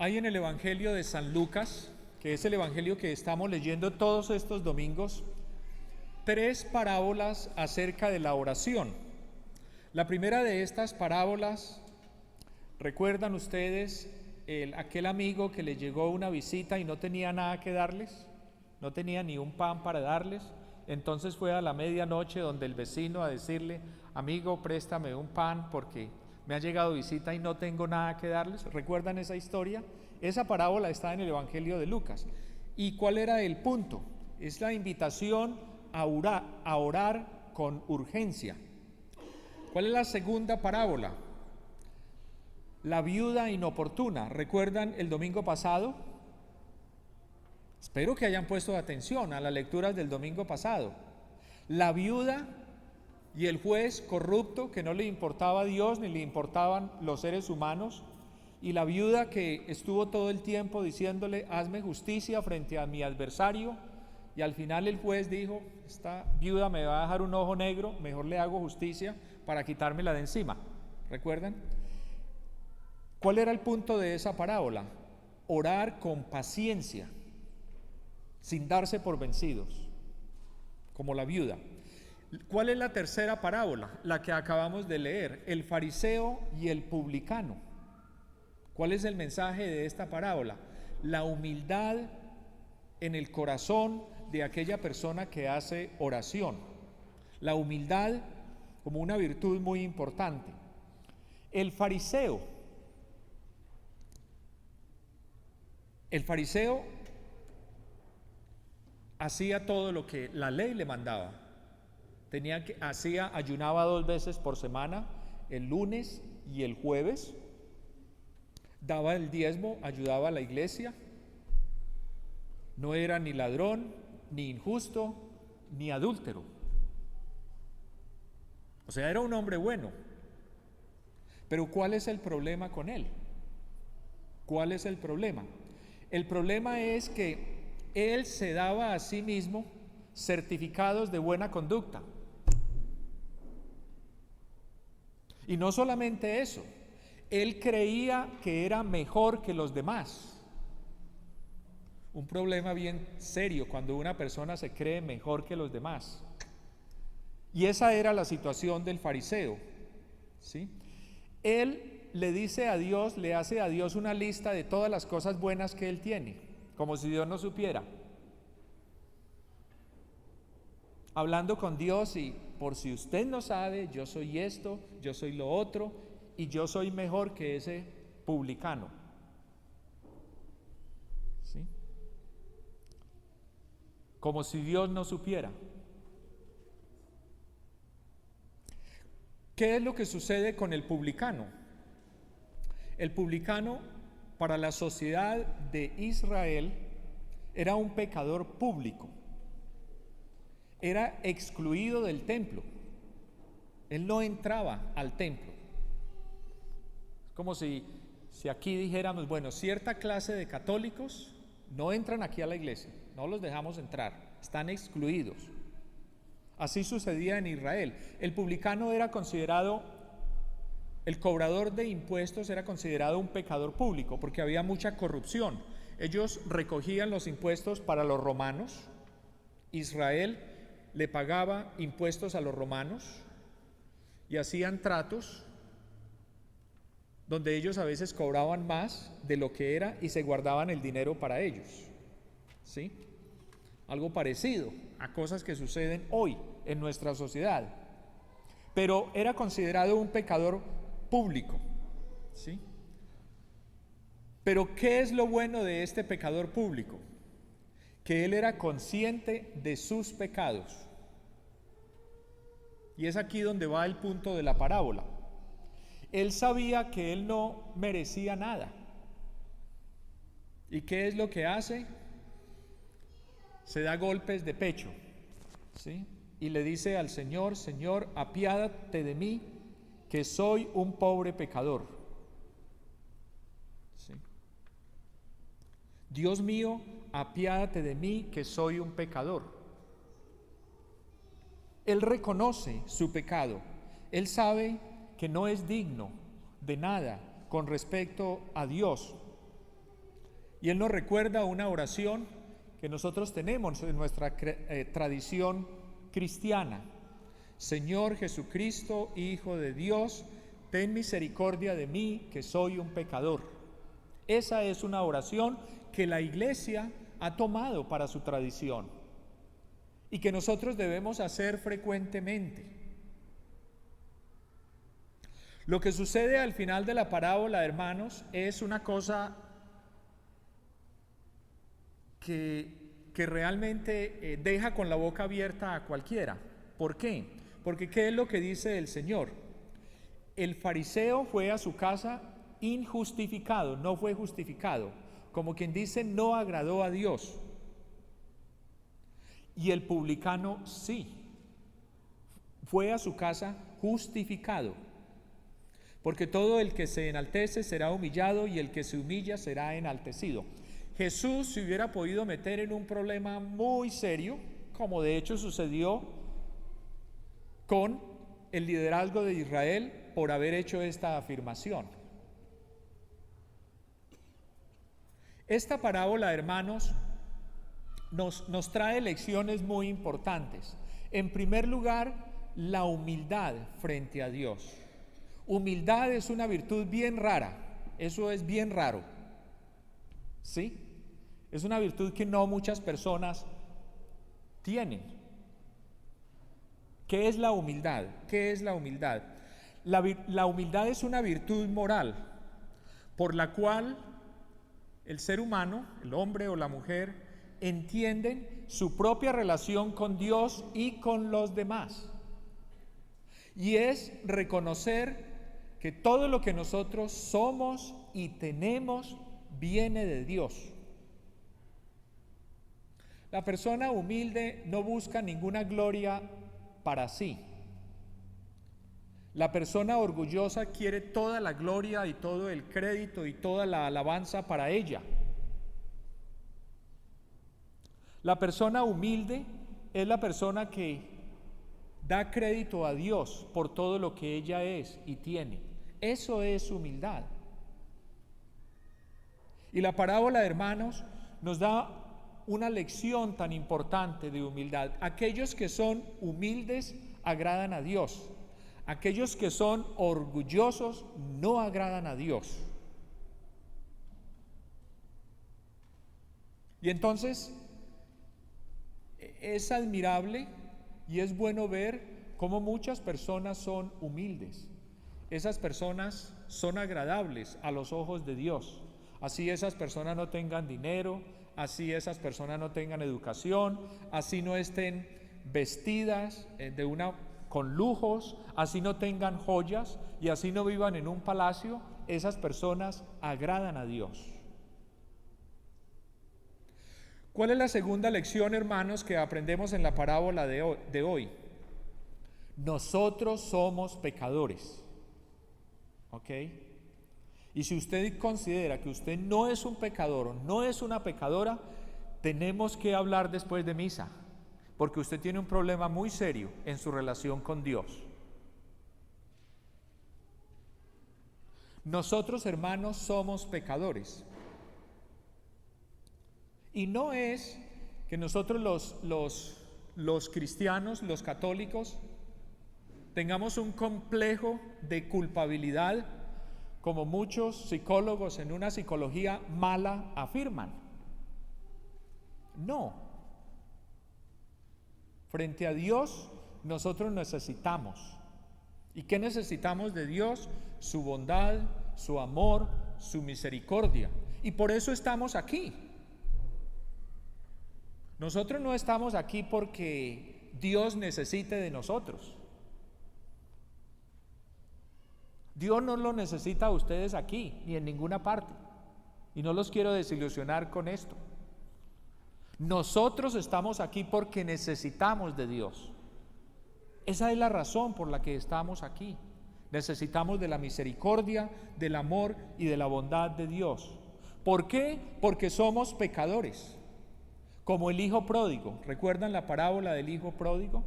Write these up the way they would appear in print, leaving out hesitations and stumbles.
Hay en el Evangelio de San Lucas, que es el Evangelio que estamos leyendo todos estos domingos, tres parábolas acerca de la oración. La primera de estas parábolas, ¿recuerdan ustedes aquel amigo que le llegó una visita y no tenía nada que darles? No tenía ni un pan para darles. Entonces fue a la medianoche donde el vecino a decirle: amigo, préstame un pan porque me ha llegado visita y no tengo nada que darles. ¿Recuerdan esa historia? Esa parábola está en el Evangelio de Lucas. ¿Y cuál era el punto? Es la invitación a orar con urgencia. ¿Cuál es la segunda parábola? La viuda inoportuna. ¿Recuerdan el domingo pasado? Espero que hayan puesto atención a las lecturas del domingo pasado. La viuda y el juez corrupto que no le importaba a Dios ni le importaban los seres humanos, y la viuda que estuvo todo el tiempo diciéndole: hazme justicia frente a mi adversario, y al final el juez dijo: esta viuda me va a dejar un ojo negro, mejor le hago justicia para quitármela de encima. ¿Recuerdan? ¿Cuál era el punto de esa parábola? Orar con paciencia, sin darse por vencidos, como la viuda. ¿Cuál es la tercera parábola? La que acabamos de leer, el fariseo y el publicano. ¿Cuál es el mensaje de esta parábola? La humildad en el corazón de aquella persona que hace oración. La humildad como una virtud muy importante. El fariseo hacía todo lo que la ley le mandaba. Ayunaba 2 veces por semana, el lunes y el jueves, daba el diezmo, ayudaba a la iglesia, no era ni ladrón, ni injusto, ni adúltero. O sea, era un hombre bueno. Pero ¿cuál es el problema con él? ¿Cuál es el problema? El problema es que él se daba a sí mismo certificados de buena conducta. Y no solamente eso, él creía que era mejor que los demás. Un problema bien serio cuando una persona se cree mejor que los demás. Y esa era la situación del fariseo, ¿sí? Él le dice a Dios, le hace a Dios una lista de todas las cosas buenas que él tiene, como si Dios no supiera. Hablando con Dios: y por si usted no sabe, yo soy esto, yo soy lo otro, y yo soy mejor que ese publicano. ¿Sí? Como si Dios no supiera. ¿Qué es lo que sucede con el publicano? El publicano, para la sociedad de Israel, era un pecador público. Era excluido del templo. Él no entraba al templo. Es como si aquí dijéramos: bueno, cierta clase de católicos no entran aquí a la iglesia, no los dejamos entrar, están excluidos. Así sucedía en Israel. El publicano era considerado, el cobrador de impuestos era considerado un pecador público, porque había mucha corrupción. Ellos recogían los impuestos para los romanos. Israel le pagaba impuestos a los romanos y hacían tratos donde ellos a veces cobraban más de lo que era y se guardaban el dinero para ellos. ¿Sí? Algo parecido a cosas que suceden hoy en nuestra sociedad. Pero era considerado un pecador público. ¿Sí? Pero ¿qué es lo bueno de este pecador público? Que él era consciente de sus pecados. Y es aquí donde va el punto de la parábola. Él sabía que él no merecía nada. ¿Y qué es lo que hace? Se da golpes de pecho, ¿sí? Y le dice al Señor: Señor, apiádate de mí, que soy un pobre pecador. ¿Sí? Dios mío, apiádate de mí, que soy un pecador. Él reconoce su pecado. Él sabe que no es digno de nada con respecto a Dios. Y Él nos recuerda una oración que nosotros tenemos en nuestra tradición cristiana. Señor Jesucristo, Hijo de Dios, ten misericordia de mí, que soy un pecador. Esa es una oración que la Iglesia ha tomado para su tradición y que nosotros debemos hacer frecuentemente. Lo que sucede al final de la parábola, hermanos, es una cosa que realmente deja con la boca abierta a cualquiera. ¿Por qué? Porque ¿qué es lo que dice el Señor? El fariseo fue a su casa injustificado, no fue justificado, como quien dice, no agradó a Dios. Y el publicano sí, fue a su casa justificado, porque todo el que se enaltece será humillado y el que se humilla será enaltecido. Jesús se hubiera podido meter en un problema muy serio, como de hecho sucedió con el liderazgo de Israel por haber hecho esta afirmación. Esta parábola, hermanos, nos trae lecciones muy importantes. En primer lugar, la humildad frente a Dios. Humildad es una virtud bien rara, eso es bien raro, ¿sí? Es una virtud que no muchas personas tienen. ¿Qué es la humildad? ¿Qué es la humildad? La humildad es una virtud moral por la cual el ser humano, el hombre o la mujer, entienden su propia relación con Dios y con los demás. Y es reconocer que todo lo que nosotros somos y tenemos viene de Dios. La persona humilde no busca ninguna gloria para sí. La persona orgullosa quiere toda la gloria y todo el crédito y toda la alabanza para ella. La persona humilde es la persona que da crédito a Dios por todo lo que ella es y tiene. Eso es humildad. Y la parábola, hermanos, nos da una lección tan importante de humildad. Aquellos que son humildes agradan a Dios. Aquellos que son orgullosos no agradan a Dios. Y entonces es admirable y es bueno ver cómo muchas personas son humildes. Esas personas son agradables a los ojos de Dios. Así esas personas no tengan dinero, así esas personas no tengan educación, así no estén vestidas con lujos, así no tengan joyas y así no vivan en un palacio, esas personas agradan a Dios. ¿Cuál es la segunda lección, hermanos, que aprendemos en la parábola de hoy? Nosotros somos pecadores. ¿Ok? Y si usted considera que usted no es un pecador o no es una pecadora, tenemos que hablar después de misa, porque usted tiene un problema muy serio en su relación con Dios. Nosotros, hermanos, somos pecadores. Y no es que nosotros los cristianos, los católicos, tengamos un complejo de culpabilidad, como muchos psicólogos en una psicología mala afirman. No. Frente a Dios, nosotros necesitamos. ¿Y qué necesitamos de Dios? Su bondad, su amor, su misericordia. Y por eso estamos aquí. Nosotros no estamos aquí porque Dios necesite de nosotros. Dios no lo necesita a ustedes aquí, ni en ninguna parte. Y no los quiero desilusionar con esto. Nosotros estamos aquí porque necesitamos de Dios. Esa es la razón por la que estamos aquí. Necesitamos de la misericordia, del amor y de la bondad de Dios. ¿Por qué? Porque somos pecadores. Como el hijo pródigo. ¿Recuerdan la parábola del hijo pródigo?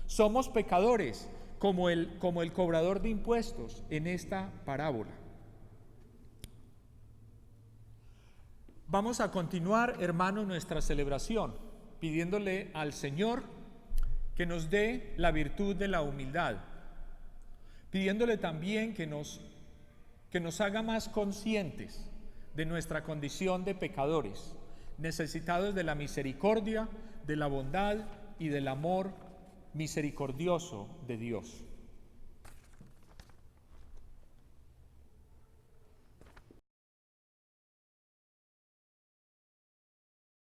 Somos pecadores. Como el cobrador de impuestos en esta parábola. Vamos a continuar, hermanos, nuestra celebración, pidiéndole al Señor que nos dé la virtud de la humildad, pidiéndole también que nos haga más conscientes de nuestra condición de pecadores, necesitados de la misericordia, de la bondad y del amor misericordioso de Dios.